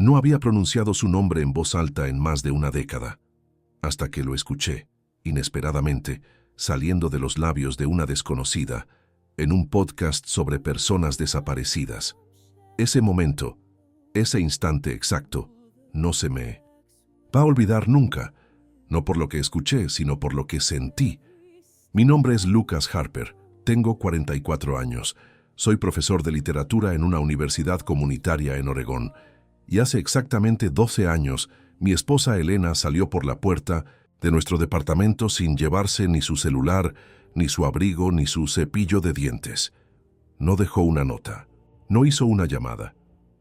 No había pronunciado su nombre en voz alta en más de una década, hasta que lo escuché, inesperadamente, saliendo de los labios de una desconocida, en un podcast sobre personas desaparecidas. Ese momento, ese instante exacto, no se me va a olvidar nunca, no por lo que escuché, sino por lo que sentí. Mi nombre es Lucas Harper, tengo 44 años, soy profesor de literatura en una universidad comunitaria en Oregón, y hace exactamente 12 años, mi esposa Elena salió por la puerta de nuestro departamento sin llevarse ni su celular, ni su abrigo, ni su cepillo de dientes. No dejó una nota, no hizo una llamada,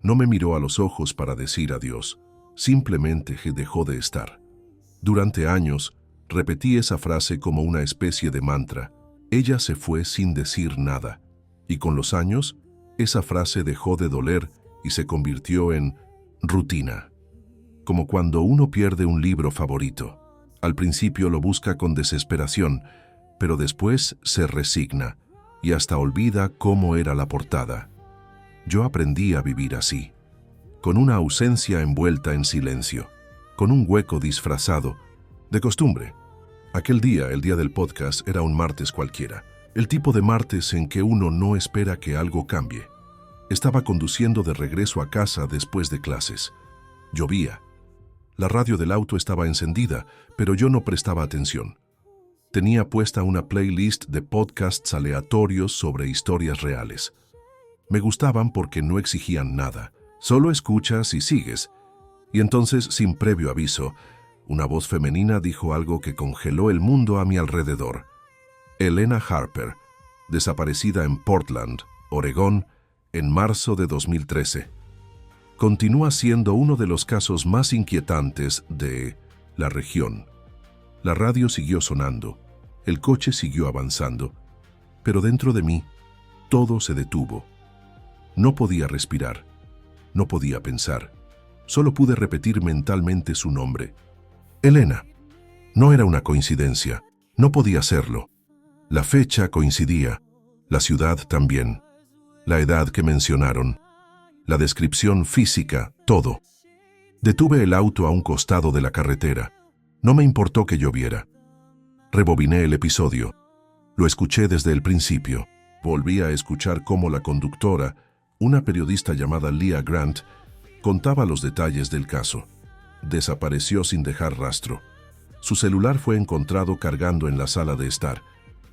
no me miró a los ojos para decir adiós, simplemente dejó de estar. Durante años, repetí esa frase como una especie de mantra. Ella se fue sin decir nada, y con los años, esa frase dejó de doler y se convirtió en rutina. Como cuando uno pierde un libro favorito. Al principio lo busca con desesperación, pero después se resigna y hasta olvida cómo era la portada. Yo aprendí a vivir así, con una ausencia envuelta en silencio, con un hueco disfrazado, de costumbre. Aquel día, el día del podcast, era un martes cualquiera, el tipo de martes en que uno no espera que algo cambie. Estaba conduciendo de regreso a casa después de clases. Llovía. La radio del auto estaba encendida, pero yo no prestaba atención. Tenía puesta una playlist de podcasts aleatorios sobre historias reales. Me gustaban porque no exigían nada, solo escuchas y sigues. Y entonces, sin previo aviso, una voz femenina dijo algo que congeló el mundo a mi alrededor. Elena Harper, desaparecida en Portland, Oregón, en marzo de 2013. Continúa siendo uno de los casos más inquietantes de la región. La radio siguió sonando, el coche siguió avanzando, pero dentro de mí, todo se detuvo. No podía respirar, no podía pensar, solo pude repetir mentalmente su nombre. Elena. No era una coincidencia, no podía serlo. La fecha coincidía, la ciudad también, la edad que mencionaron, la descripción física, todo. Detuve el auto a un costado de la carretera. No me importó que lloviera. Rebobiné el episodio. Lo escuché desde el principio. Volví a escuchar cómo la conductora, una periodista llamada Leah Grant, contaba los detalles del caso. Desapareció sin dejar rastro. Su celular fue encontrado cargando en la sala de estar.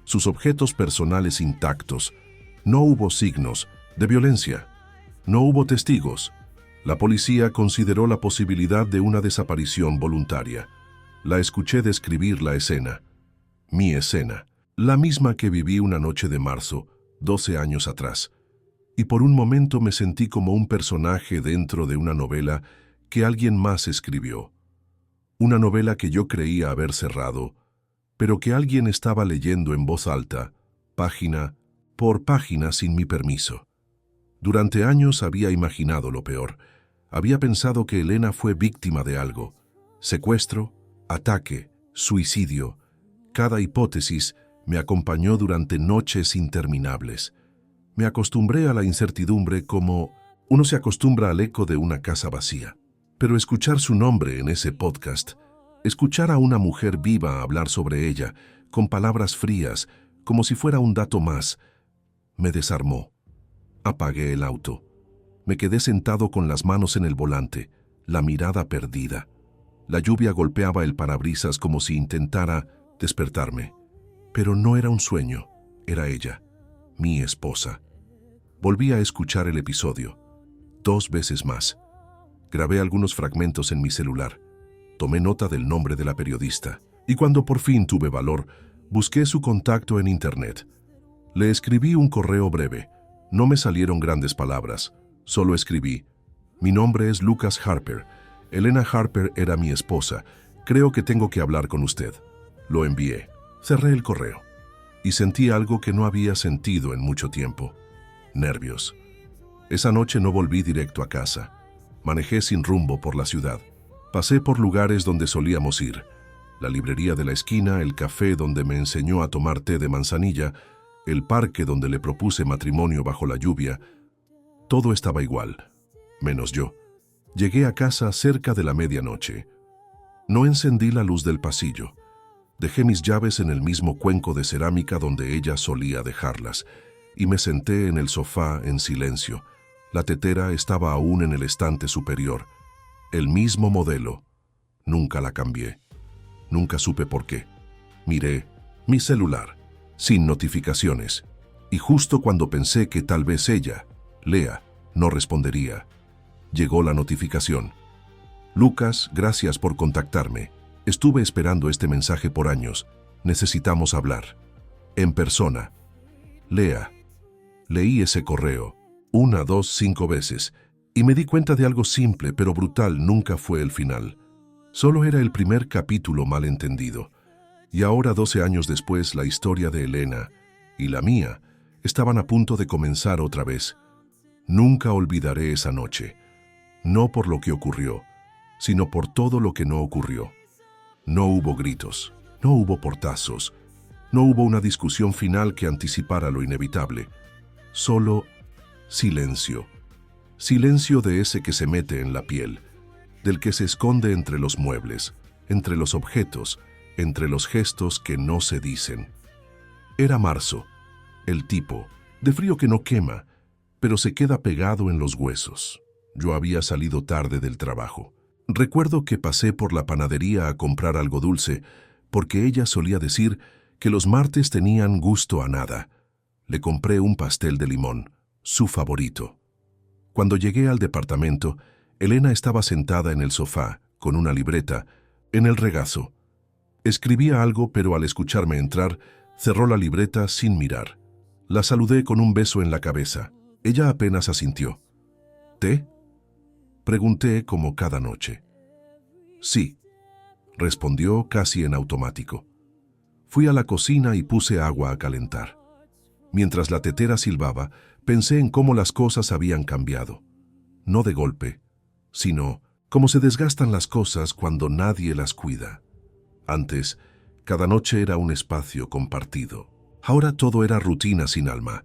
Sus objetos personales intactos. No hubo signos de violencia. No hubo testigos. La policía consideró la posibilidad de una desaparición voluntaria. La escuché describir la escena. Mi escena. La misma que viví una noche de marzo, 12 años atrás. Y por un momento me sentí como un personaje dentro de una novela que alguien más escribió. Una novela que yo creía haber cerrado, pero que alguien estaba leyendo en voz alta, página por página sin mi permiso. Durante años había imaginado lo peor. Había pensado que Elena fue víctima de algo. Secuestro, ataque, suicidio. Cada hipótesis me acompañó durante noches interminables. Me acostumbré a la incertidumbre como uno se acostumbra al eco de una casa vacía. Pero escuchar su nombre en ese podcast, escuchar a una mujer viva hablar sobre ella, con palabras frías, como si fuera un dato más, me desarmó. Apagué el auto. Me quedé sentado con las manos en el volante, la mirada perdida. La lluvia golpeaba el parabrisas como si intentara despertarme. Pero no era un sueño, era ella, mi esposa. Volví a escuchar el episodio, 2 veces más. Grabé algunos fragmentos en mi celular. Tomé nota del nombre de la periodista. Y cuando por fin tuve valor, busqué su contacto en internet. Le escribí un correo breve. No me salieron grandes palabras. Solo escribí: mi nombre es Lucas Harper. Elena Harper era mi esposa. Creo que tengo que hablar con usted. Lo envié. Cerré el correo. Y sentí algo que no había sentido en mucho tiempo. Nervios. Esa noche no volví directo a casa. Manejé sin rumbo por la ciudad. Pasé por lugares donde solíamos ir. La librería de la esquina, el café donde me enseñó a tomar té de manzanilla, el parque donde le propuse matrimonio bajo la lluvia. Todo estaba igual, menos yo. Llegué a casa cerca de la medianoche. No encendí la luz del pasillo. Dejé mis llaves en el mismo cuenco de cerámica donde ella solía dejarlas, y me senté en el sofá en silencio. La tetera estaba aún en el estante superior. El mismo modelo. Nunca la cambié. Nunca supe por qué. Miré mi celular, sin notificaciones, y justo cuando pensé que tal vez ella, Lea, no respondería, llegó la notificación. Lucas, gracias por contactarme. Estuve esperando este mensaje por años. Necesitamos hablar. En persona. Lea. Leí ese correo 1, 2, 5 veces y me di cuenta de algo simple pero brutal. Nunca fue el final. Solo era el primer capítulo malentendido. Y ahora, 12 años después, la historia de Elena y la mía estaban a punto de comenzar otra vez. Nunca olvidaré esa noche. No por lo que ocurrió, sino por todo lo que no ocurrió. No hubo gritos, no hubo portazos, no hubo una discusión final que anticipara lo inevitable. Solo silencio. Silencio de ese que se mete en la piel, del que se esconde entre los muebles, entre los objetos, entre los gestos que no se dicen. Era marzo, el tipo, de frío que no quema, pero se queda pegado en los huesos. Yo había salido tarde del trabajo. Recuerdo que pasé por la panadería a comprar algo dulce, porque ella solía decir que los martes tenían gusto a nada. Le compré un pastel de limón, su favorito. Cuando llegué al departamento, Elena estaba sentada en el sofá, con una libreta, en el regazo. Escribía algo, pero al escucharme entrar, cerró la libreta sin mirar. La saludé con un beso en la cabeza. Ella apenas asintió. ¿Té? Pregunté como cada noche. Sí, respondió casi en automático. Fui a la cocina y puse agua a calentar. Mientras la tetera silbaba, pensé en cómo las cosas habían cambiado. No de golpe, sino cómo se desgastan las cosas cuando nadie las cuida. Antes, cada noche era un espacio compartido. Ahora todo era rutina sin alma.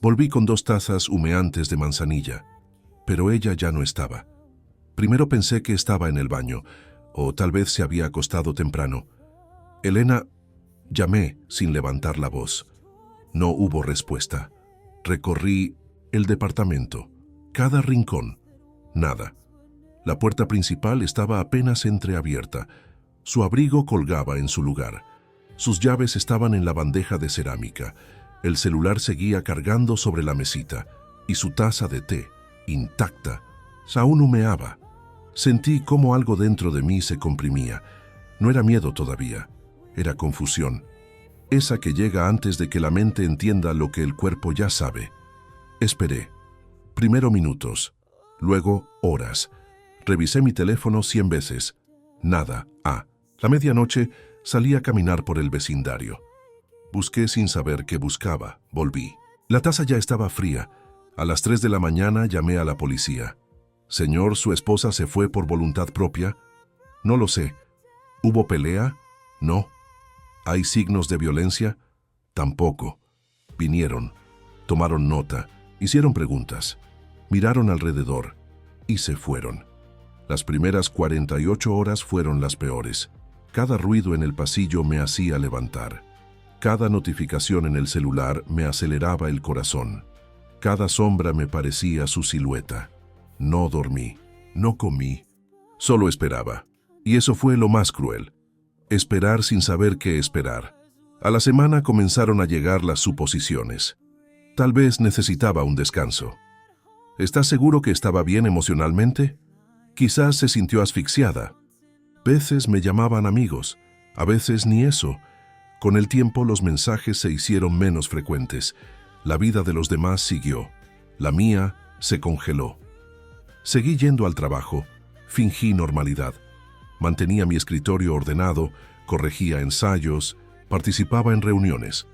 Volví con 2 tazas humeantes de manzanilla, pero ella ya no estaba. Primero pensé que estaba en el baño, o tal vez se había acostado temprano. Elena, llamé sin levantar la voz. No hubo respuesta. Recorrí el departamento, cada rincón. Nada. La puerta principal estaba apenas entreabierta. Su abrigo colgaba en su lugar. Sus llaves estaban en la bandeja de cerámica. El celular seguía cargando sobre la mesita, y su taza de té, intacta, aún humeaba. Sentí cómo algo dentro de mí se comprimía. No era miedo todavía, era confusión. Esa que llega antes de que la mente entienda lo que el cuerpo ya sabe. Esperé. Primero minutos, luego horas. Revisé mi teléfono 100 veces. Nada. La medianoche salí a caminar por el vecindario. Busqué sin saber qué buscaba. Volví. La taza ya estaba fría. A las 3 de la mañana llamé a la policía. Señor, ¿su esposa se fue por voluntad propia? No lo sé. ¿Hubo pelea? No. ¿Hay signos de violencia? Tampoco. Vinieron, tomaron nota, hicieron preguntas, miraron alrededor y se fueron. Las primeras 48 horas fueron las peores. Cada ruido en el pasillo me hacía levantar. Cada notificación en el celular me aceleraba el corazón. Cada sombra me parecía su silueta. No dormí, no comí, solo esperaba. Y eso fue lo más cruel. Esperar sin saber qué esperar. A la semana comenzaron a llegar las suposiciones. Tal vez necesitaba un descanso. ¿Estás seguro que estaba bien emocionalmente? Quizás se sintió asfixiada. Veces me llamaban amigos, a veces ni eso. Con el tiempo los mensajes se hicieron menos frecuentes. La vida de los demás siguió. La mía se congeló. Seguí yendo al trabajo. Fingí normalidad. Mantenía mi escritorio ordenado, corregía ensayos, participaba en reuniones.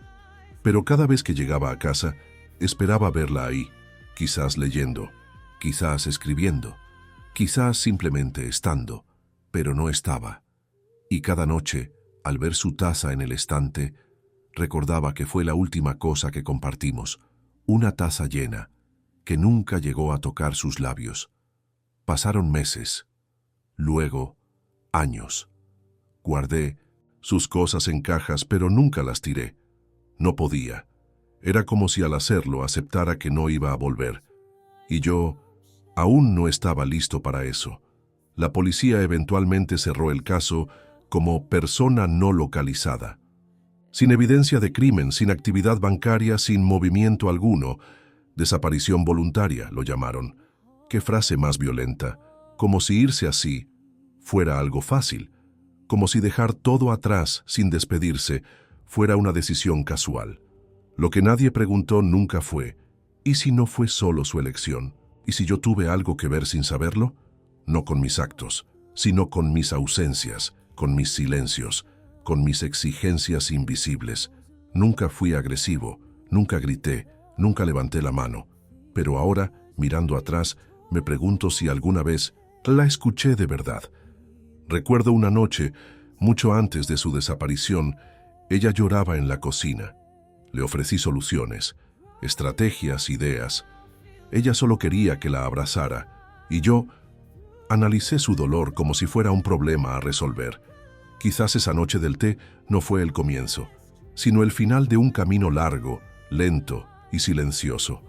Pero cada vez que llegaba a casa, esperaba verla ahí, quizás leyendo, quizás escribiendo, quizás simplemente estando, pero no estaba. Y cada noche, al ver su taza en el estante, recordaba que fue la última cosa que compartimos, una taza llena, que nunca llegó a tocar sus labios. Pasaron meses, luego años. Guardé sus cosas en cajas, pero nunca las tiré. No podía. Era como si al hacerlo aceptara que no iba a volver. Y yo aún no estaba listo para eso. La policía eventualmente cerró el caso como persona no localizada. Sin evidencia de crimen, sin actividad bancaria, sin movimiento alguno. Desaparición voluntaria, lo llamaron. Qué frase más violenta. Como si irse así fuera algo fácil. Como si dejar todo atrás sin despedirse fuera una decisión casual. Lo que nadie preguntó nunca fue, ¿y si no fue solo su elección? ¿Y si yo tuve algo que ver sin saberlo? No con mis actos, sino con mis ausencias, con mis silencios, con mis exigencias invisibles. Nunca fui agresivo, nunca grité, nunca levanté la mano. Pero ahora, mirando atrás, me pregunto si alguna vez la escuché de verdad. Recuerdo una noche, mucho antes de su desaparición, ella lloraba en la cocina. Le ofrecí soluciones, estrategias, ideas. Ella solo quería que la abrazara, y yo analicé su dolor como si fuera un problema a resolver. Quizás esa noche del té no fue el comienzo, sino el final de un camino largo, lento y silencioso,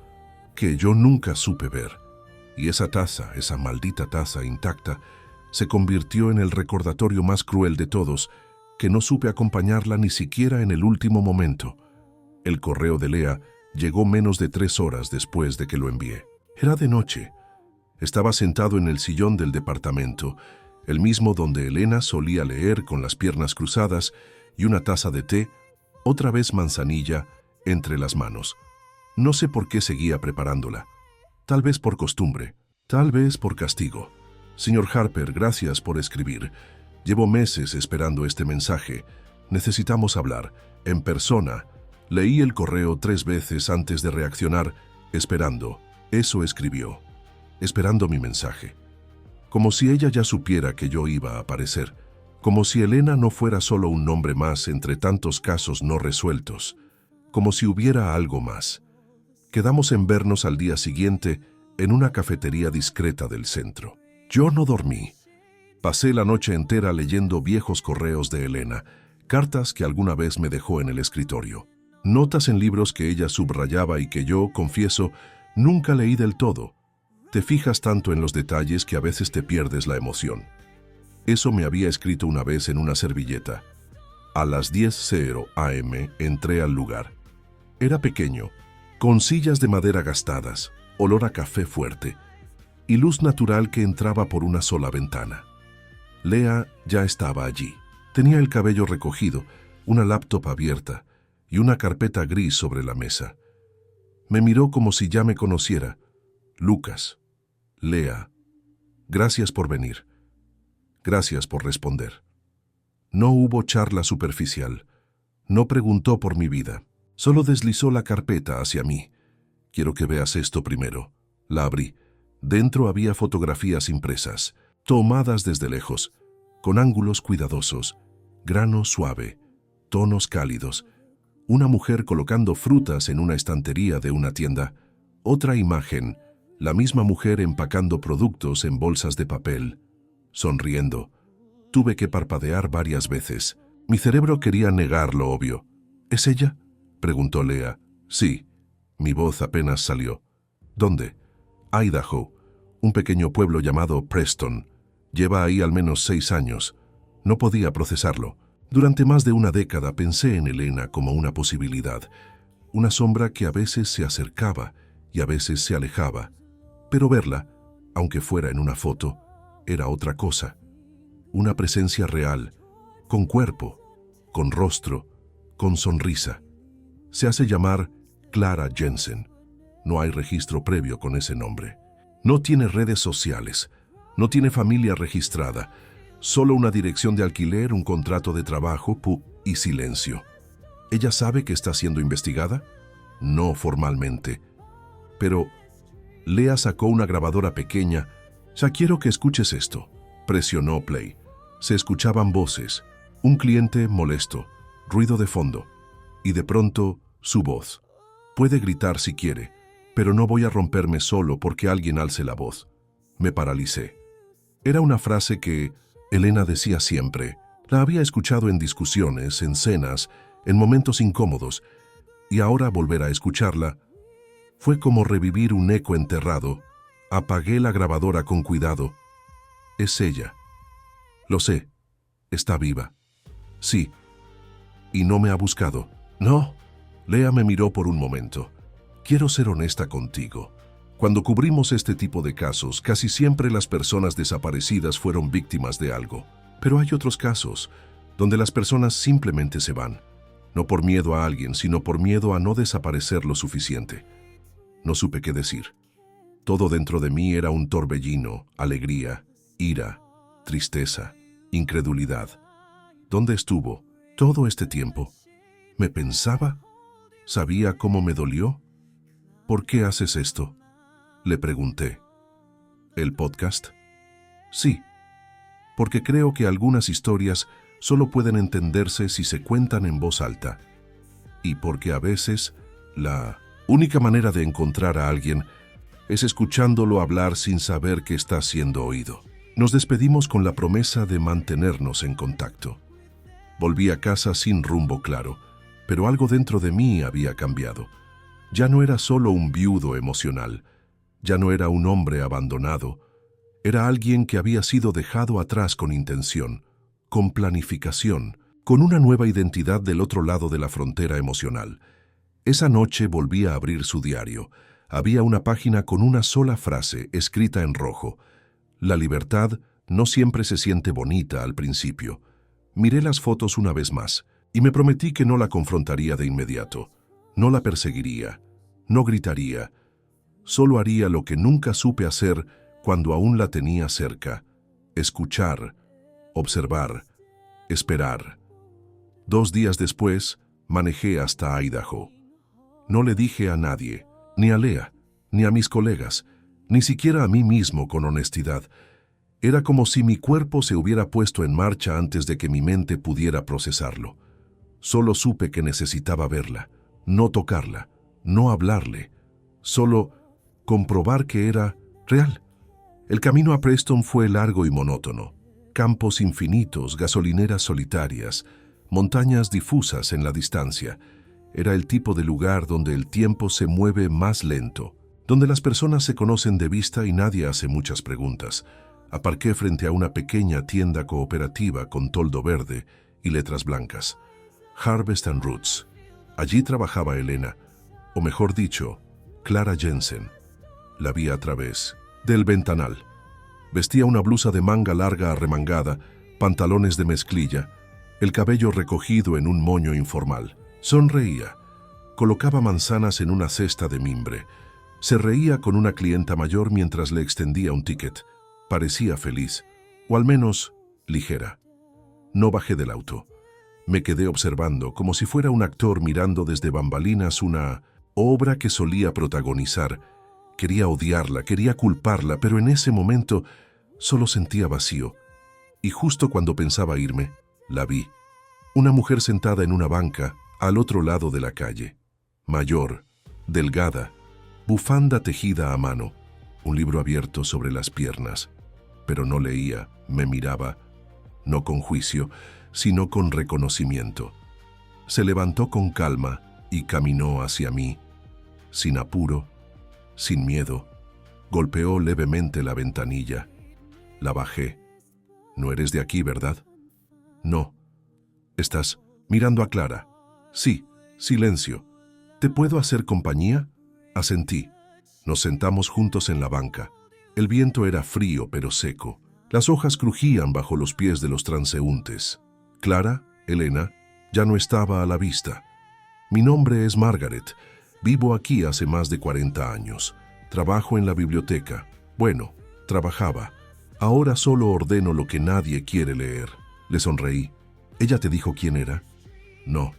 que yo nunca supe ver. Y esa taza, esa maldita taza intacta, se convirtió en el recordatorio más cruel de todos, que no supe acompañarla ni siquiera en el último momento. El correo de Lea llegó menos de 3 horas después de que lo envié. Era de noche. Estaba sentado en el sillón del departamento, el mismo donde Elena solía leer con las piernas cruzadas y una taza de té, otra vez manzanilla, entre las manos. No sé por qué seguía preparándola. Tal vez por costumbre, tal vez por castigo. Señor Harper, gracias por escribir. Llevo meses esperando este mensaje. Necesitamos hablar, en persona. Leí el correo 3 veces antes de reaccionar, esperando. Eso escribió. Esperando mi mensaje. Como si ella ya supiera que yo iba a aparecer. Como si Elena no fuera solo un nombre más entre tantos casos no resueltos. Como si hubiera algo más. Quedamos en vernos al día siguiente en una cafetería discreta del centro. Yo no dormí. Pasé la noche entera leyendo viejos correos de Elena, cartas que alguna vez me dejó en el escritorio, notas en libros que ella subrayaba y que yo, confieso, nunca leí del todo. Te fijas tanto en los detalles que a veces te pierdes la emoción. Eso me había escrito una vez en una servilleta. A las 10:00 am entré al lugar. Era pequeño, con sillas de madera gastadas, olor a café fuerte y luz natural que entraba por una sola ventana. Lea ya estaba allí. Tenía el cabello recogido, una laptop abierta y una carpeta gris sobre la mesa. Me miró como si ya me conociera. Lucas, Lea, gracias por venir. Gracias por responder. No hubo charla superficial. No preguntó por mi vida. Solo deslizó la carpeta hacia mí. Quiero que veas esto primero. La abrí. Dentro había fotografías impresas, tomadas desde lejos, con ángulos cuidadosos, grano suave, tonos cálidos, una mujer colocando frutas en una estantería de una tienda, otra imagen, la misma mujer empacando productos en bolsas de papel, sonriendo. Tuve que parpadear varias veces. Mi cerebro quería negar lo obvio. ¿Es ella?, preguntó Lea. Sí. Mi voz apenas salió. ¿Dónde? Idaho, un pequeño pueblo llamado Preston. Lleva ahí al menos 6 años. No podía procesarlo. Durante más de una década pensé en Elena como una posibilidad, una sombra que a veces se acercaba y a veces se alejaba. Pero verla, aunque fuera en una foto, era otra cosa. Una presencia real, con cuerpo, con rostro, con sonrisa. Se hace llamar Clara Jensen. No hay registro previo con ese nombre. No tiene redes sociales, no tiene familia registrada, solo una dirección de alquiler, un contrato de trabajo y silencio. ¿Ella sabe que está siendo investigada? No formalmente. Pero Lea sacó una grabadora pequeña. Ya quiero que escuches esto. Presionó play. Se escuchaban voces, un cliente molesto, ruido de fondo, y de pronto su voz. Puede gritar si quiere, pero no voy a romperme solo porque alguien alce la voz. Me paralicé. Era una frase que Elena decía siempre. La había escuchado en discusiones, en cenas, en momentos incómodos, y ahora volver a escucharla fue como revivir un eco enterrado. Apagué la grabadora con cuidado. Es ella. Lo sé. Está viva. Sí. Y no me ha buscado. No. Lea me miró por un momento. Quiero ser honesta contigo. Cuando cubrimos este tipo de casos, casi siempre las personas desaparecidas fueron víctimas de algo. Pero hay otros casos donde las personas simplemente se van. No por miedo a alguien, sino por miedo a no desaparecer lo suficiente. No supe qué decir. Todo dentro de mí era un torbellino, alegría, ira, tristeza, incredulidad. ¿Dónde estuvo todo este tiempo? ¿Me pensaba? ¿Sabía cómo me dolió? ¿Por qué haces esto?, le pregunté. ¿El podcast? Sí, porque creo que algunas historias solo pueden entenderse si se cuentan en voz alta. Y porque a veces la única manera de encontrar a alguien es escuchándolo hablar sin saber que está siendo oído. Nos despedimos con la promesa de mantenernos en contacto. Volví a casa sin rumbo claro, pero algo dentro de mí había cambiado. Ya no era solo un viudo emocional, ya no era un hombre abandonado, era alguien que había sido dejado atrás con intención, con planificación, con una nueva identidad del otro lado de la frontera emocional. Esa noche volví a abrir su diario. Había una página con una sola frase escrita en rojo. La libertad no siempre se siente bonita al principio. Miré las fotos una vez más y me prometí que no la confrontaría de inmediato. No la perseguiría, no gritaría. Solo haría lo que nunca supe hacer cuando aún la tenía cerca: escuchar, observar, esperar. 2 días después, manejé hasta Idaho. No le dije a nadie, ni a Lea, ni a mis colegas, ni siquiera a mí mismo con honestidad. Era como si mi cuerpo se hubiera puesto en marcha antes de que mi mente pudiera procesarlo. Solo supe que necesitaba verla, no tocarla, no hablarle, solo comprobar que era real. El camino a Preston fue largo y monótono. Campos infinitos, gasolineras solitarias, montañas difusas en la distancia. Era el tipo de lugar donde el tiempo se mueve más lento, donde las personas se conocen de vista y nadie hace muchas preguntas. Aparqué frente a una pequeña tienda cooperativa con toldo verde y letras blancas. Harvest and Roots. Allí trabajaba Elena, o mejor dicho, Clara Jensen. La vi a través del ventanal. Vestía una blusa de manga larga arremangada, pantalones de mezclilla, el cabello recogido en un moño informal. Sonreía. Colocaba manzanas en una cesta de mimbre. Se reía con una clienta mayor mientras le extendía un ticket. Parecía feliz, o al menos ligera. No bajé del auto. Me quedé observando, como si fuera un actor mirando desde bambalinas una obra que solía protagonizar. Quería odiarla, quería culparla, pero en ese momento solo sentía vacío. Y justo cuando pensaba irme, la vi. Una mujer sentada en una banca, al otro lado de la calle. Mayor, delgada, bufanda tejida a mano, un libro abierto sobre las piernas. Pero no leía, me miraba, no con juicio, sino con reconocimiento. Se levantó con calma y caminó hacia mí, sin apuro, sin miedo. Golpeó levemente la ventanilla. La bajé. «No eres de aquí, ¿verdad?» «No». «¿Estás mirando a Clara?» «Sí». Silencio. «¿Te puedo hacer compañía?» Asentí. Nos sentamos juntos en la banca. El viento era frío pero seco. Las hojas crujían bajo los pies de los transeúntes. Clara, Elena, ya no estaba a la vista. «Mi nombre es Margaret. Vivo aquí hace más de 40 años. Trabajo en la biblioteca. Bueno, trabajaba. Ahora solo ordeno lo que nadie quiere leer». Le sonreí. «¿Ella te dijo quién era?» «No,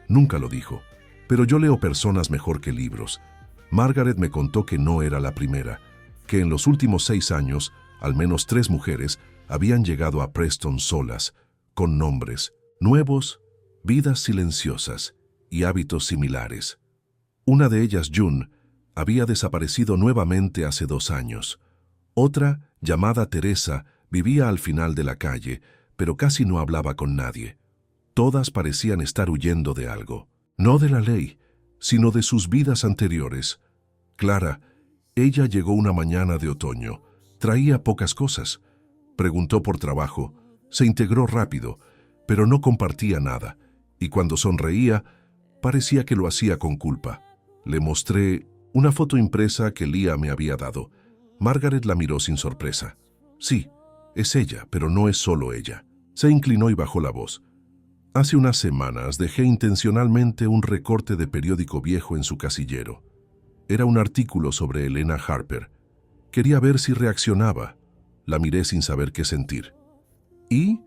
nunca lo dijo. Pero yo leo personas mejor que libros». Margaret me contó que no era la primera, que en los últimos 6 años, al menos 3 mujeres habían llegado a Preston solas, con nombres nuevos, vidas silenciosas y hábitos similares. Una de ellas, June, había desaparecido nuevamente hace 2 años. Otra llamada Teresa, vivía al final de la calle, pero casi no hablaba con nadie. Todas parecían estar huyendo de algo, no de la ley, sino de sus vidas anteriores. Clara, ella llegó una mañana de otoño, traía pocas cosas. Preguntó por trabajo, se integró rápido, pero no compartía nada, y cuando sonreía, parecía que lo hacía con culpa. Le mostré una foto impresa que Lía me había dado. Margaret la miró sin sorpresa. Sí, es ella, pero no es solo ella. Se inclinó y bajó la voz. Hace unas semanas dejé intencionalmente un recorte de periódico viejo en su casillero. Era un artículo sobre Helena Harper. Quería ver si reaccionaba. La miré sin saber qué sentir. Y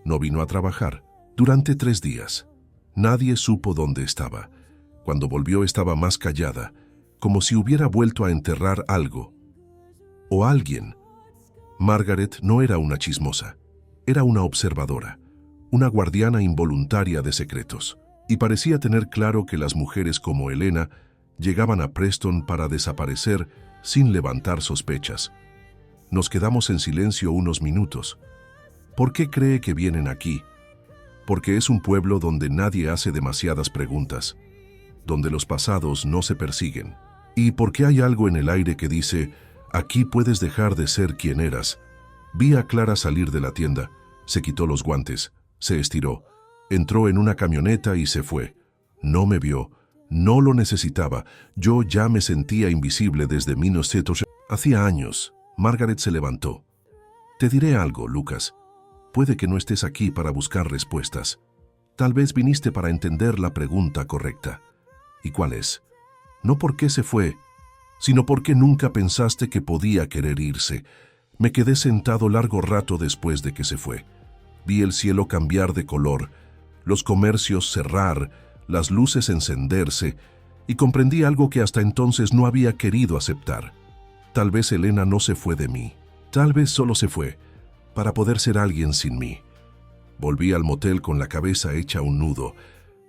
no vino a trabajar durante 3 días. Nadie supo dónde estaba. Cuando volvió estaba más callada, como si hubiera vuelto a enterrar algo. O alguien. Margaret no era una chismosa. Era una observadora, una guardiana involuntaria de secretos. Y parecía tener claro que las mujeres como Helena llegaban a Preston para desaparecer sin levantar sospechas. Nos quedamos en silencio unos minutos. ¿Por qué cree que vienen aquí? Porque es un pueblo donde nadie hace demasiadas preguntas, donde los pasados no se persiguen, y porque hay algo en el aire que dice, aquí puedes dejar de ser quien eras. Vi a Clara salir de la tienda, se quitó los guantes, se estiró, entró en una camioneta y se fue. No me vio, no lo necesitaba, yo ya me sentía invisible desde 1900. Hacía años. Margaret se levantó. Te diré algo, Lucas. Puede que no estés aquí para buscar respuestas. Tal vez viniste para entender la pregunta correcta. ¿Y cuál es? No por qué se fue, sino porque nunca pensaste que podía querer irse. Me quedé sentado largo rato después de que se fue. Vi el cielo cambiar de color, los comercios cerrar, las luces encenderse, y comprendí algo que hasta entonces no había querido aceptar. Tal vez Helena no se fue de mí. Tal vez solo se fue para poder ser alguien sin mí. Volví al motel con la cabeza hecha un nudo.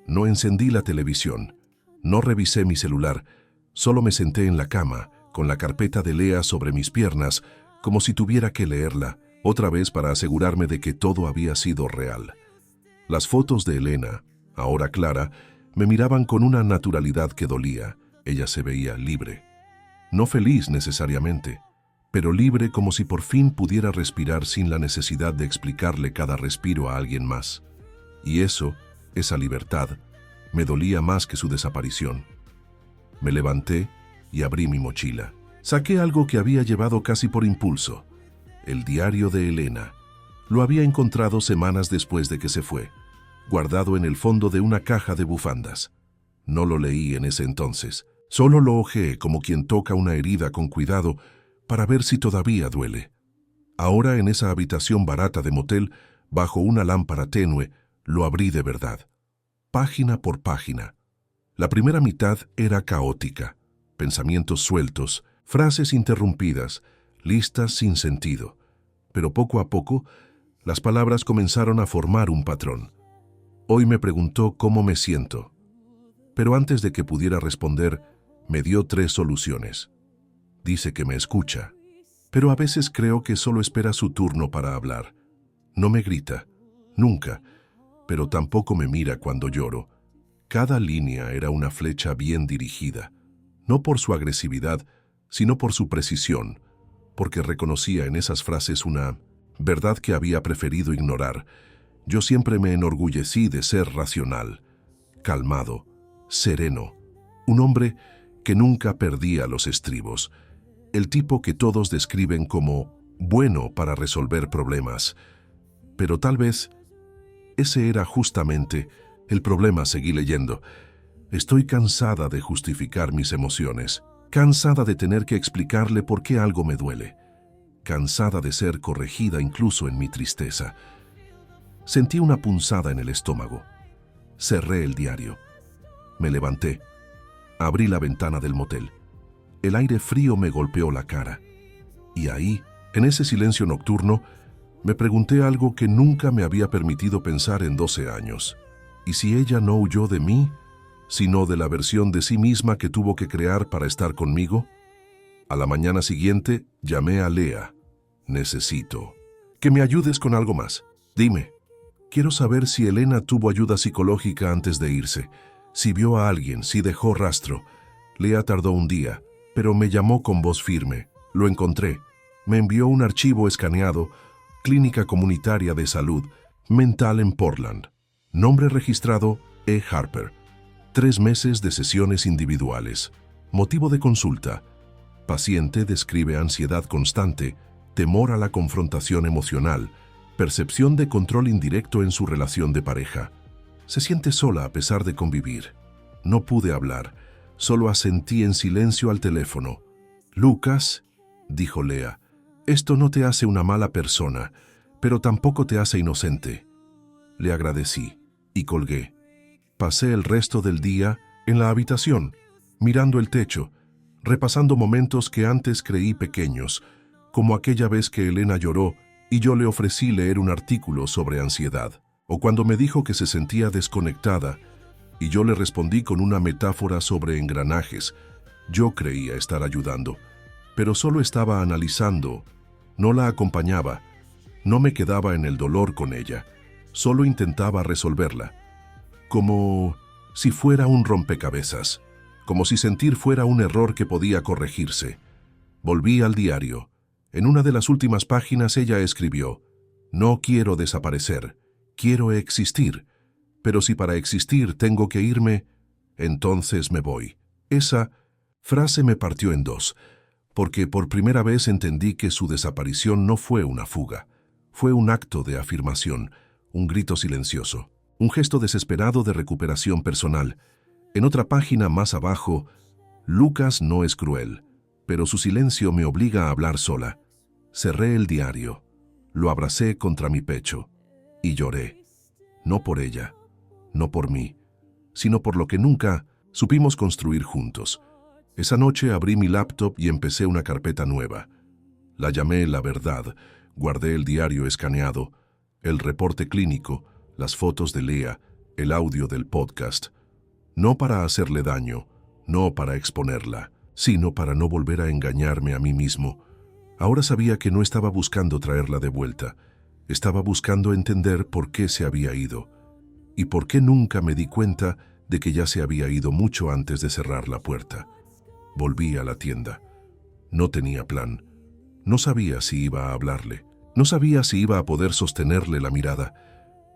No encendí la televisión. No revisé mi celular. Solo me senté en la cama, con la carpeta de Lea sobre mis piernas, como si tuviera que leerla, otra vez para asegurarme de que todo había sido real. Las fotos de Helena, ahora Clara, me miraban con una naturalidad que dolía. Ella se veía libre. No feliz necesariamente, pero libre como si por fin pudiera respirar sin la necesidad de explicarle cada respiro a alguien más. Y eso, esa libertad, me dolía más que su desaparición. Me levanté y abrí mi mochila. Saqué algo que había llevado casi por impulso. El diario de Helena. Lo había encontrado semanas después de que se fue, guardado en el fondo de una caja de bufandas. No lo leí en ese entonces. Solo lo hojeé como quien toca una herida con cuidado para ver si todavía duele. Ahora en esa habitación barata de motel, bajo una lámpara tenue, lo abrí de verdad. Página por página. La primera mitad era caótica. Pensamientos sueltos, frases interrumpidas, listas sin sentido. Pero poco a poco, las palabras comenzaron a formar un patrón. Hoy me preguntó cómo me siento. Pero antes de que pudiera responder, me dio 3 soluciones. Dice que me escucha, pero a veces creo que solo espera su turno para hablar. No me grita, nunca, pero tampoco me mira cuando lloro. Cada línea era una flecha bien dirigida, no por su agresividad, sino por su precisión, porque reconocía en esas frases una verdad que había preferido ignorar. Yo siempre me enorgullecí de ser racional, calmado, sereno, un hombre que nunca perdía los estribos, el tipo que todos describen como bueno para resolver problemas. Pero tal vez ese era justamente el problema. Seguí leyendo. Estoy cansada de justificar mis emociones, cansada de tener que explicarle por qué algo me duele, cansada de ser corregida incluso en mi tristeza. Sentí una punzada en el estómago. Cerré el diario. Me levanté. Abrí la ventana del motel. El aire frío me golpeó la cara. Y ahí, en ese silencio nocturno, me pregunté algo que nunca me había permitido pensar en 12 años. ¿Y si ella no huyó de mí, sino de la versión de sí misma que tuvo que crear para estar conmigo? A la mañana siguiente, llamé a Lea. Necesito que me ayudes con algo más. Dime, quiero saber si Elena tuvo ayuda psicológica antes de irse, si vio a alguien, si dejó rastro. Lea tardó un día, pero me llamó con voz firme. Lo encontré. Me envió un archivo escaneado, Clínica Comunitaria de Salud Mental en Portland. Nombre registrado, E. Harper. 3 meses de sesiones individuales. Motivo de consulta. Paciente describe ansiedad constante, temor a la confrontación emocional, percepción de control indirecto en su relación de pareja. Se siente sola a pesar de convivir. No pude hablar, solo asentí en silencio al teléfono. Lucas, dijo Lea, esto no te hace una mala persona, pero tampoco te hace inocente. Le agradecí y colgué. Pasé el resto del día en la habitación, mirando el techo, repasando momentos que antes creí pequeños, como aquella vez que Elena lloró y yo le ofrecí leer un artículo sobre ansiedad, o cuando me dijo que se sentía desconectada y yo le respondí con una metáfora sobre engranajes. Yo creía estar ayudando, pero solo estaba analizando, no la acompañaba, no me quedaba en el dolor con ella, solo intentaba resolverla, como si fuera un rompecabezas, como si sentir fuera un error que podía corregirse. Volví al diario. En una de las últimas páginas ella escribió: no quiero desaparecer, quiero existir, pero si para existir tengo que irme, entonces me voy. Esa frase me partió en dos, porque por primera vez entendí que su desaparición no fue una fuga, fue un acto de afirmación, un grito silencioso, un gesto desesperado de recuperación personal. En otra página más abajo, Lucas no es cruel, pero su silencio me obliga a hablar sola. Cerré el diario, lo abracé contra mi pecho y lloré, no por ella, no por mí, sino por lo que nunca supimos construir juntos. Esa noche abrí mi laptop y empecé una carpeta nueva. La llamé La Verdad, guardé el diario escaneado, el reporte clínico, las fotos de Lea, el audio del podcast. No para hacerle daño, no para exponerla, sino para no volver a engañarme a mí mismo. Ahora sabía que no estaba buscando traerla de vuelta, estaba buscando entender por qué se había ido, y por qué nunca me di cuenta de que ya se había ido mucho antes de cerrar la puerta. Volví a la tienda. No tenía plan. No sabía si iba a hablarle, no sabía si iba a poder sostenerle la mirada.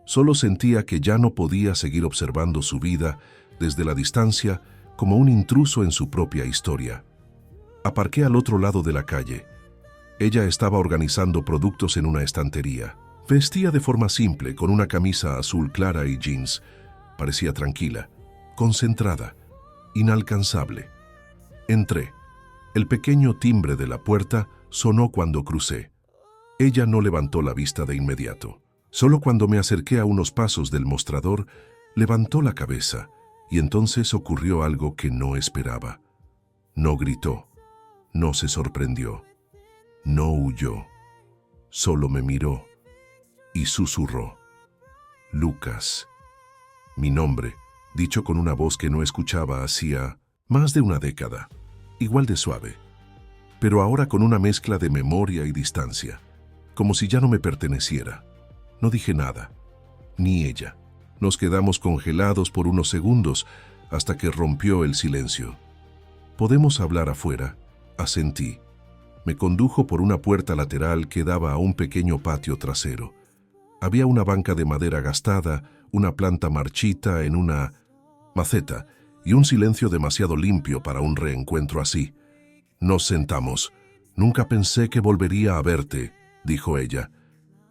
Solo sentía que ya no podía seguir observando su vida desde la distancia como un intruso en su propia historia. Aparqué al otro lado de la calle. Ella estaba organizando productos en una estantería. Vestía de forma simple, con una camisa azul clara y jeans. Parecía tranquila, concentrada, inalcanzable. Entré. El pequeño timbre de la puerta sonó cuando crucé. Ella no levantó la vista de inmediato. Solo cuando me acerqué a unos pasos del mostrador, levantó la cabeza, y entonces ocurrió algo que no esperaba. No gritó, no se sorprendió, no huyó. Solo me miró y susurró: Lucas. Mi nombre, dicho con una voz que no escuchaba hacía más de una década, igual de suave, pero ahora con una mezcla de memoria y distancia, como si ya no me perteneciera. No dije nada, ni ella. Nos quedamos congelados por unos segundos hasta que rompió el silencio. ¿Podemos hablar afuera?, asentí. Me condujo por una puerta lateral que daba a un pequeño patio trasero. Había una banca de madera gastada, una planta marchita en una maceta y un silencio demasiado limpio para un reencuentro así. Nos sentamos. Nunca pensé que volvería a verte, dijo ella.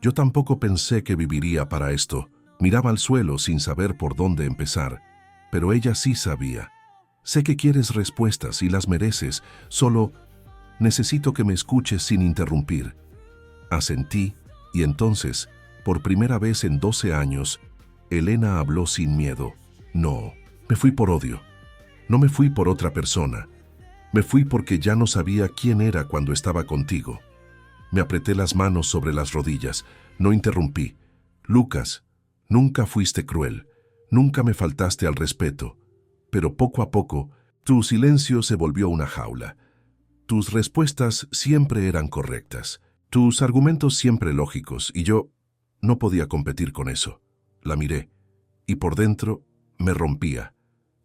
Yo tampoco pensé que viviría para esto. Miraba al suelo sin saber por dónde empezar, pero ella sí sabía. Sé que quieres respuestas y las mereces, solo necesito que me escuches sin interrumpir. Asentí, y entonces, por primera vez en 12 años, Elena habló sin miedo. No, me fui por odio. No me fui por otra persona. Me fui porque ya no sabía quién era cuando estaba contigo. Me apreté las manos sobre las rodillas. No interrumpí. Lucas, nunca fuiste cruel. Nunca me faltaste al respeto. Pero poco a poco, tu silencio se volvió una jaula. Tus respuestas siempre eran correctas. Tus argumentos siempre lógicos, y yo no podía competir con eso. La miré, y por dentro me rompía.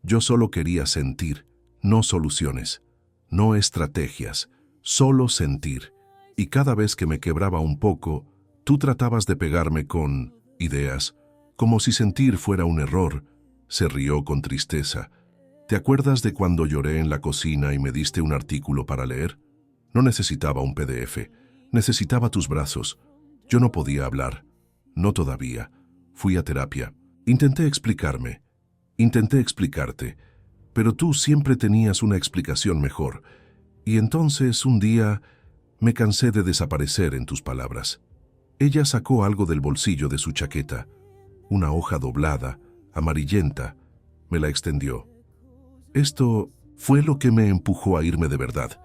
Yo solo quería sentir, no soluciones, no estrategias, solo sentir. Y cada vez que me quebraba un poco, tú tratabas de pegarme con ideas, como si sentir fuera un error. Se rió con tristeza. ¿Te acuerdas de cuando lloré en la cocina y me diste un artículo para leer? No necesitaba un PDF, necesitaba tus brazos. Yo no podía hablar. No todavía. Fui a terapia. Intenté explicarme. Intenté explicarte. Pero tú siempre tenías una explicación mejor. Y entonces, un día, me cansé de desaparecer en tus palabras. Ella sacó algo del bolsillo de su chaqueta. Una hoja doblada, amarillenta. Me la extendió. Esto fue lo que me empujó a irme de verdad.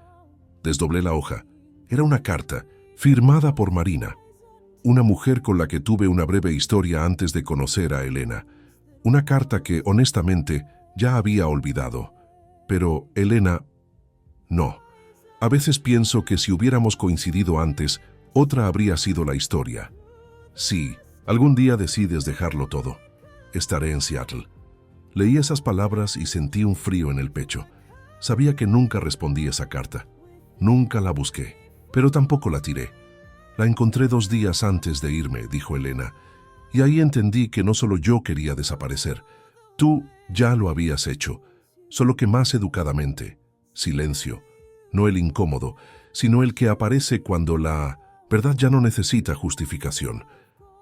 Desdoblé la hoja. Era una carta, firmada por Marina, una mujer con la que tuve una breve historia antes de conocer a Elena. Una carta que, honestamente, ya había olvidado. Pero Elena, no. A veces pienso que si hubiéramos coincidido antes, otra habría sido la historia. Sí, algún día decides dejarlo todo. Estaré en Seattle. Leí esas palabras y sentí un frío en el pecho. Sabía que nunca respondí esa carta. Nunca la busqué, pero tampoco la tiré. La encontré 2 días antes de irme, dijo Elena, y ahí entendí que no solo yo quería desaparecer. Tú ya lo habías hecho, solo que más educadamente. Silencio, no el incómodo, sino el que aparece cuando la verdad ya no necesita justificación.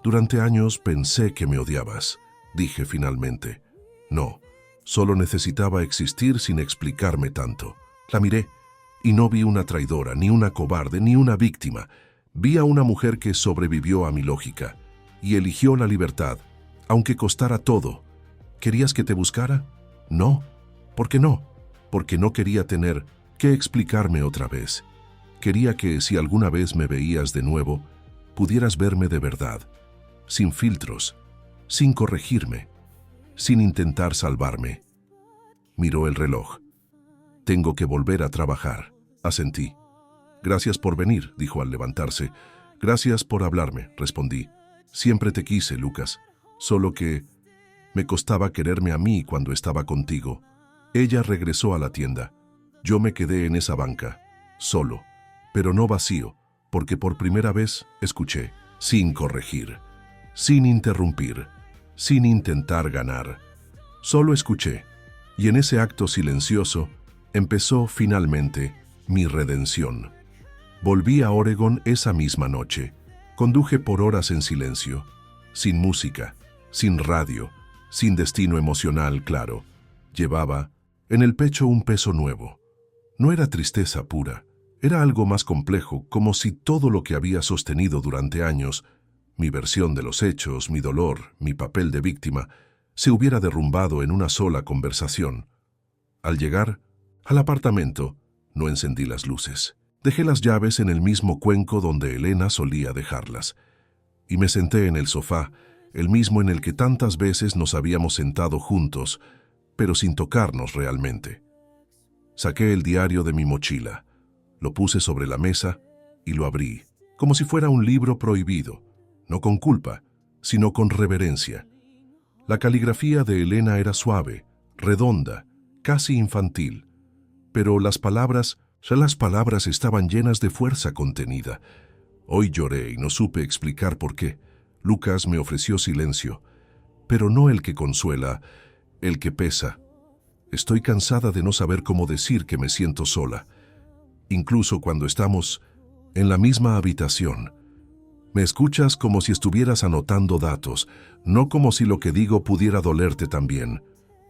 Durante años pensé que me odiabas, dije finalmente. No, solo necesitaba existir sin explicarme tanto. La miré y no vi una traidora, ni una cobarde, ni una víctima. Vi a una mujer que sobrevivió a mi lógica y eligió la libertad, aunque costara todo. ¿Querías que te buscara? No. ¿Por qué no? Porque no quería tener que explicarme otra vez. Quería que, si alguna vez me veías de nuevo, pudieras verme de verdad, sin filtros, sin corregirme, sin intentar salvarme. Miró el reloj. Tengo que volver a trabajar. Asentí. Gracias por venir, dijo al levantarse. Gracias por hablarme, respondí. Siempre te quise, Lucas. Solo que me costaba quererme a mí cuando estaba contigo. Ella regresó a la tienda. Yo me quedé en esa banca, solo, pero no vacío, porque por primera vez escuché, sin corregir, sin interrumpir, sin intentar ganar. Solo escuché, y en ese acto silencioso empezó finalmente mi redención. Volví a Oregon esa misma noche. Conduje por horas en silencio, sin música, sin radio, sin destino emocional claro. Llevaba en el pecho un peso nuevo. No era tristeza pura, era algo más complejo, como si todo lo que había sostenido durante años, mi versión de los hechos, mi dolor, mi papel de víctima, se hubiera derrumbado en una sola conversación. Al llegar al apartamento, no encendí las luces. Dejé las llaves en el mismo cuenco donde Elena solía dejarlas, y me senté en el sofá, el mismo en el que tantas veces nos habíamos sentado juntos, pero sin tocarnos realmente. Saqué el diario de mi mochila, lo puse sobre la mesa y lo abrí, como si fuera un libro prohibido, no con culpa, sino con reverencia. La caligrafía de Elena era suave, redonda, casi infantil, pero las palabras estaban llenas de fuerza contenida. Hoy lloré y no supe explicar por qué. Lucas me ofreció silencio, pero no el que consuela, el que pesa. Estoy cansada de no saber cómo decir que me siento sola, incluso cuando estamos en la misma habitación. Me escuchas como si estuvieras anotando datos, no como si lo que digo pudiera dolerte también.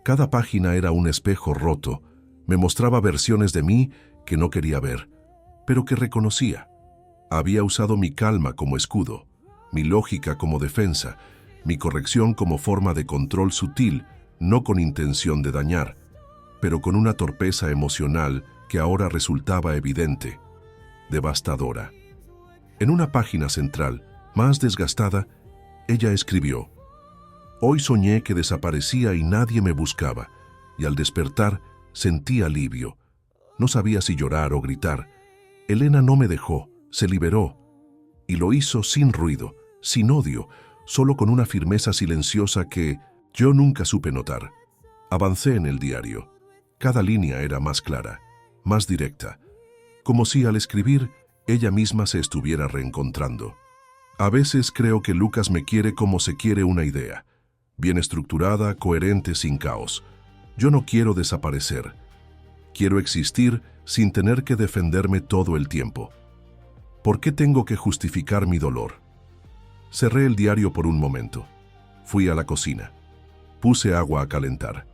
Cada página era un espejo roto, me mostraba versiones de mí que no quería ver, pero que reconocía. Había usado mi calma como escudo, mi lógica como defensa, mi corrección como forma de control sutil, no con intención de dañar, pero con una torpeza emocional que ahora resultaba evidente, devastadora. En una página central, más desgastada, ella escribió: «Hoy soñé que desaparecía y nadie me buscaba, y al despertar sentí alivio. No sabía si llorar o gritar. Elena no me dejó, se liberó, Y lo hizo sin ruido, sin odio, solo con una firmeza silenciosa que yo nunca supe notar. Avancé en el diario. Cada línea era más clara, más directa, como si al escribir ella misma se estuviera reencontrando. A veces creo que Lucas me quiere como se quiere una idea, bien estructurada, coherente, sin caos. Yo no quiero desaparecer. Quiero existir sin tener que defenderme todo el tiempo. ¿Por qué tengo que justificar mi dolor? Cerré el diario por un momento. Fui a la cocina. Puse agua a calentar.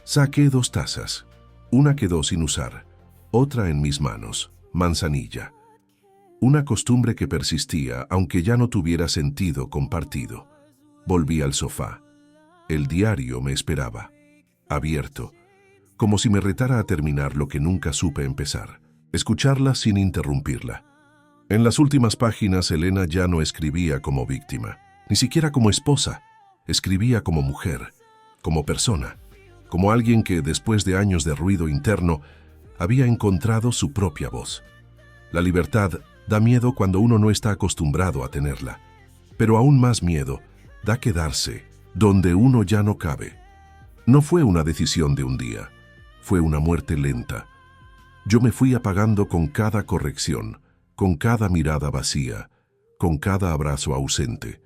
Saqué 2 tazas. Una quedó sin usar, otra en mis manos, manzanilla. Una costumbre que persistía, aunque ya no tuviera sentido compartido. Volví al sofá. El diario me esperaba, abierto, como si me retara a terminar lo que nunca supe empezar, escucharla sin interrumpirla. En las últimas páginas, Elena ya no escribía como víctima, ni siquiera como esposa. Escribía como mujer, como persona, como alguien que, después de años de ruido interno, había encontrado su propia voz. La libertad da miedo cuando uno no está acostumbrado a tenerla, pero aún más miedo da quedarse donde uno ya no cabe. No fue una decisión de un día, fue una muerte lenta. Yo me fui apagando con cada corrección, con cada mirada vacía, con cada abrazo ausente.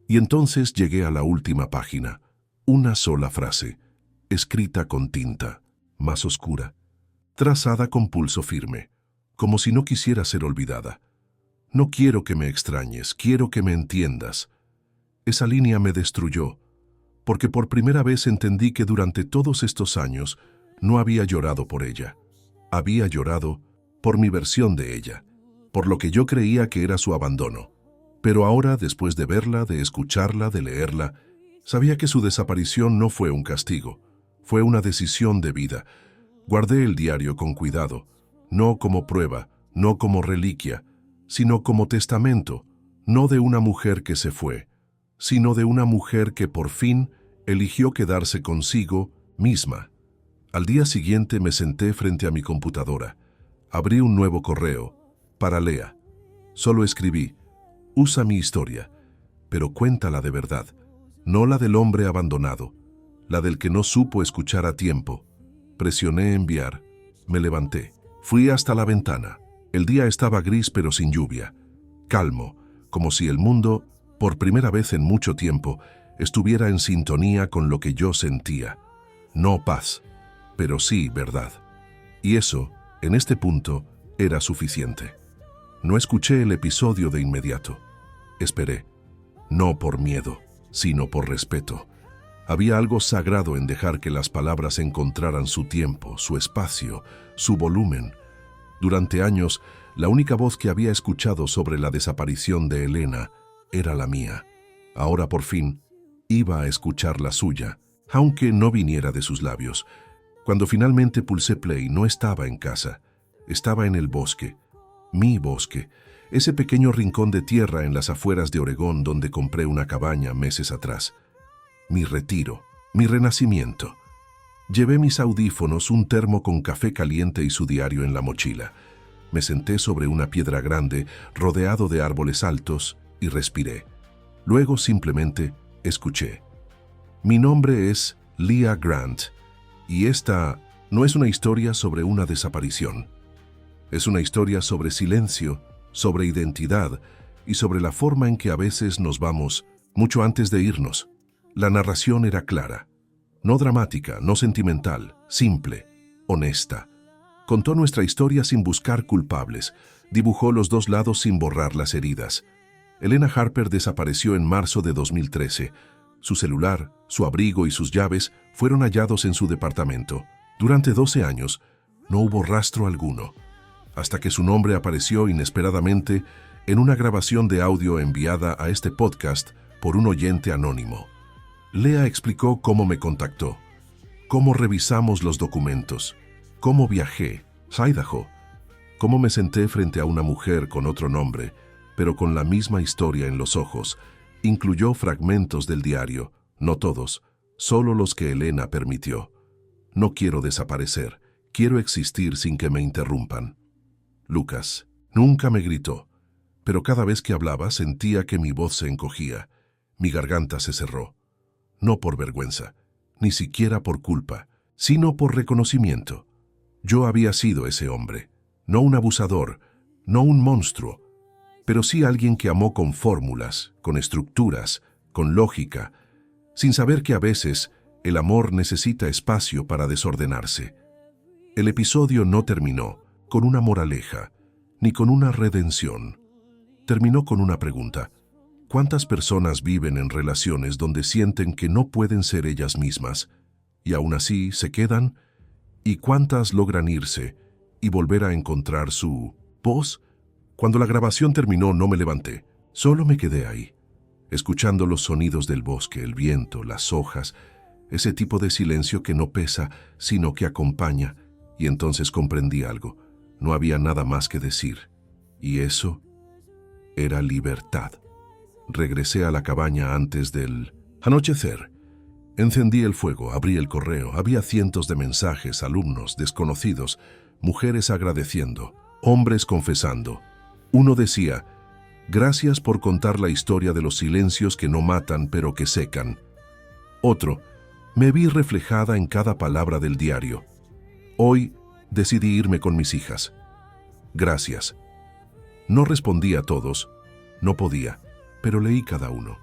Y entonces llegué a la última página, una sola frase, escrita con tinta, más oscura, trazada con pulso firme, como si no quisiera ser olvidada. No quiero que me extrañes, quiero que me entiendas. Esa línea me destruyó, porque por primera vez entendí que durante todos estos años no había llorado por ella. Había llorado por mi versión de ella, por lo que yo creía que era su abandono. Pero ahora, después de verla, de escucharla, de leerla, sabía que su desaparición no fue un castigo, fue una decisión de vida. Guardé el diario con cuidado, no como prueba, no como reliquia, sino como testamento, no de una mujer que se fue, sino de una mujer que por fin eligió quedarse consigo misma. Al día siguiente me senté frente a mi computadora. Abrí un nuevo correo, para Lea. Solo escribí, usa mi historia, pero cuéntala de verdad, no la del hombre abandonado, la del que no supo escuchar a tiempo. Presioné enviar, me levanté, fui hasta la ventana. El día estaba gris pero sin lluvia, calmo, como si el mundo, por primera vez en mucho tiempo, estuviera en sintonía con lo que yo sentía. No paz, pero sí verdad. Y eso, en este punto, era suficiente. No escuché el episodio de inmediato. Esperé, no por miedo, sino por respeto. Había algo sagrado en dejar que las palabras encontraran su tiempo, su espacio, su volumen. Durante años, la única voz que había escuchado sobre la desaparición de Elena era la mía. Ahora, por fin, iba a escuchar la suya, aunque no viniera de sus labios. Cuando finalmente pulsé play, no estaba en casa. Estaba en el bosque, mi bosque, ese pequeño rincón de tierra en las afueras de Oregón donde compré una cabaña meses atrás. Mi retiro, mi renacimiento. Llevé mis audífonos, un termo con café caliente y su diario en la mochila. Me senté sobre una piedra grande, rodeado de árboles altos, y respiré. Luego simplemente escuché. Mi nombre es Lea Grant, y esta no es una historia sobre una desaparición. Es una historia sobre silencio, sobre identidad y sobre la forma en que a veces nos vamos mucho antes de irnos. La narración era clara, no dramática, no sentimental, simple, honesta. Contó nuestra historia sin buscar culpables, dibujó los dos lados sin borrar las heridas. Elena Harper desapareció en marzo de 2013. Su celular, su abrigo y sus llaves fueron hallados en su departamento. Durante 12 años no hubo rastro alguno, hasta que su nombre apareció inesperadamente en una grabación de audio enviada a este podcast por un oyente anónimo. Lea explicó cómo me contactó, cómo revisamos los documentos, cómo viajé, a Idaho, cómo me senté frente a una mujer con otro nombre, pero con la misma historia en los ojos. Incluyó fragmentos del diario, no todos, solo los que Elena permitió. No quiero desaparecer, quiero existir sin que me interrumpan. Lucas nunca me gritó, pero cada vez que hablaba sentía que mi voz se encogía, mi garganta se cerró. No por vergüenza, ni siquiera por culpa, sino por reconocimiento. Yo había sido ese hombre, no un abusador, no un monstruo, pero sí alguien que amó con fórmulas, con estructuras, con lógica, sin saber que a veces el amor necesita espacio para desordenarse. El episodio no terminó con una moraleja, ni con una redención. Terminó con una pregunta. ¿Cuántas personas viven en relaciones donde sienten que no pueden ser ellas mismas y aún así se quedan? ¿Y cuántas logran irse y volver a encontrar su voz? Cuando la grabación terminó no me levanté, solo me quedé ahí, escuchando los sonidos del bosque, el viento, las hojas, ese tipo de silencio que no pesa, sino que acompaña, y entonces comprendí algo. No había nada más que decir, y eso era libertad. Regresé a la cabaña antes del anochecer. Encendí el fuego, abrí el correo. Había cientos de mensajes, alumnos, desconocidos, mujeres agradeciendo, hombres confesando. Uno decía, gracias por contar la historia de los silencios que no matan pero que secan. Otro, me vi reflejada en cada palabra del diario. Hoy decidí irme con mis hijas. Gracias. No respondí a todos, no podía, pero leí cada uno.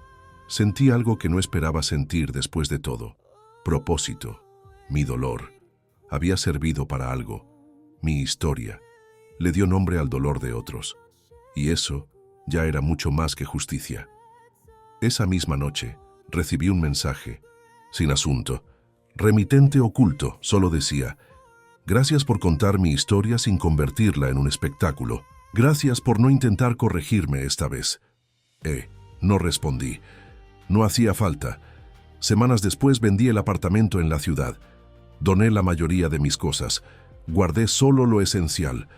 Sentí algo que no esperaba sentir después de todo. Propósito, mi dolor, había servido para algo. Mi historia le dio nombre al dolor de otros. Y eso ya era mucho más que justicia. Esa misma noche recibí un mensaje, sin asunto, remitente oculto, solo decía, gracias por contar mi historia sin convertirla en un espectáculo. Gracias por no intentar corregirme esta vez. No respondí. No hacía falta. Semanas después vendí el apartamento en la ciudad. Doné la mayoría de mis cosas. Guardé solo lo esencial.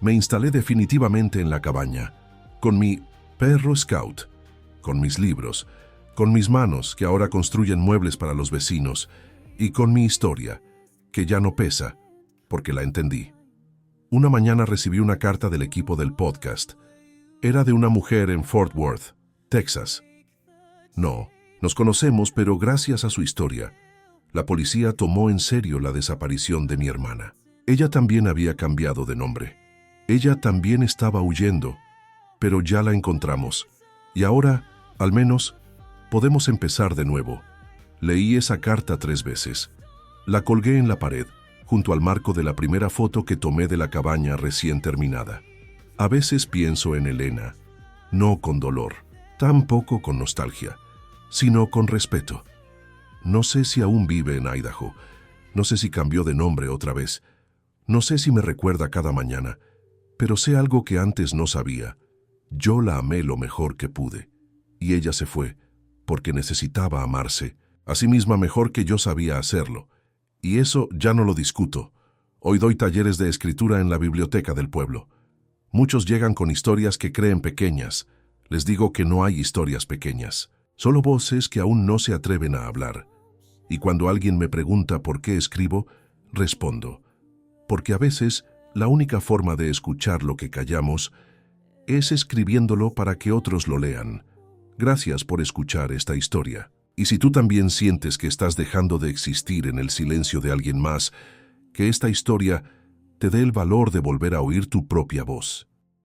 Me instalé definitivamente en la cabaña, con mi perro scout, con mis libros, con mis manos que ahora construyen muebles para los vecinos, y con mi historia, que ya no pesa, porque la entendí. Una mañana recibí una carta del equipo del podcast. Era de una mujer en Fort Worth, Texas. No, nos conocemos, pero gracias a su historia, la policía tomó en serio la desaparición de mi hermana. Ella también había cambiado de nombre. Ella también estaba huyendo, pero ya la encontramos. Y ahora, al menos, podemos empezar de nuevo. Leí esa carta 3 veces. La colgué en la pared, junto al marco de la primera foto que tomé de la cabaña recién terminada. A veces pienso en Elena, no con dolor, tampoco con nostalgia, sino con respeto. No sé si aún vive en Idaho, no sé si cambió de nombre otra vez, no sé si me recuerda cada mañana, pero sé algo que antes no sabía. Yo la amé lo mejor que pude, y ella se fue, porque necesitaba amarse, a sí misma mejor que yo sabía hacerlo. Y eso ya no lo discuto. Hoy doy talleres de escritura en la biblioteca del pueblo. Muchos llegan con historias que creen pequeñas. Les digo que no hay historias pequeñas, solo voces que aún no se atreven a hablar. Y cuando alguien me pregunta por qué escribo, respondo, porque a veces la única forma de escuchar lo que callamos es escribiéndolo para que otros lo lean. Gracias por escuchar esta historia. Y si tú también sientes que estás dejando de existir en el silencio de alguien más, que esta historia te dé el valor de volver a oír tu propia voz.